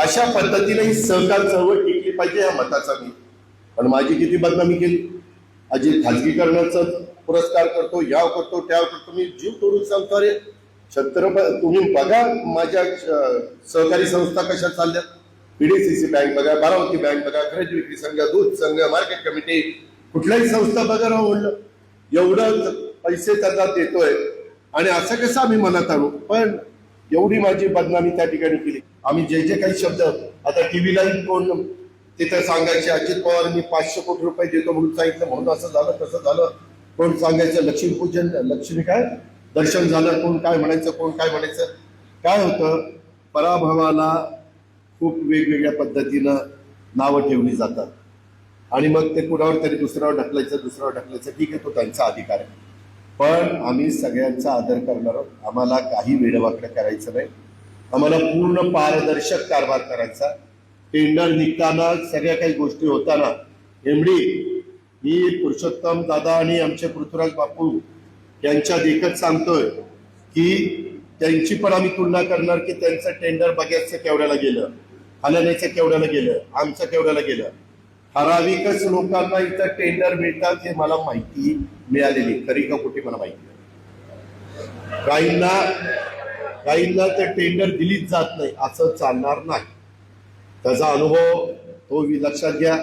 अशा पद्धतीने ही सहकार चळवळ टिकली पाहिजे या मताचा मी. पण माझी किती बदनामी केली. अजित खाजगीकरणाचा पुरस्कार करतो, याव करतो, त्याव करतो. मी जीव तोडून सांगतो, अरे छत्रपती तुम्ही बघा माझ्या सहकारी संस्था कशा चालल्या. पीडीसीसी बँक बघा, बारामती बँक बघा, खरेदी विक्री संघ, दूध संघ, मार्केट कमिटी, कुठल्याही संस्था बघा राव म्हणलं. एवढं पैसे त्यांना देतोय आणि असं कसं आम्ही मनात आणू. पण एवढी माझी बदनामी त्या ठिकाणी केली. आम्ही जे जे काही शब्द आता टीव्हीला कोण तिथं सांगायचे, अजित पवार मी 500 कोटी रुपये देतो म्हणून सांगितलं, म्हणून असं झालं तसं झालं. कोण सांगायचं लक्ष्मीपूजन, लक्ष्मी काय दर्शन झालं, कोण काय म्हणायचं, कोण काय म्हणायचं. काय होतं, पराभवाला खूप वेगवेगळ्या पद्धतीनं नावं ठेवली जातात आणि मग ते कुणावर तरी दुसऱ्यावर ढकलायचं. ठीक आहे, तो त्यांचा अधिकार आहे. पण आम्ही सगळ्यांचा आदर करणार आहोत. आम्हाला काही वेडवाकडं करायचं नाही. आम्हाला पूर्ण पारदर्शक कारभार करायचा. टेंडर निघताना सगळ्या काही गोष्टी होताना एमडी मी पुरुषोत्तम दादा आणि आमचे पृथ्वीराज बापू यांच्या देखत सांगतोय की त्यांची पण आम्ही तुलना करणार की त्यांचं टेंडर बघायचं केवढ्याला गेलं, हलण्याचं केवढ्याला गेलं, आमचं केवढ्याला गेलं. ठराविकच लोकांना इथं टेंडर मिळतात हे मला माहिती मिळालेली, खरी का खोटी मला माहिती नाही. काहींना ते टेंडर दिलीच जात नाही, असं चालणार नाही. त्याचा अनुभव तो लक्षात घ्या.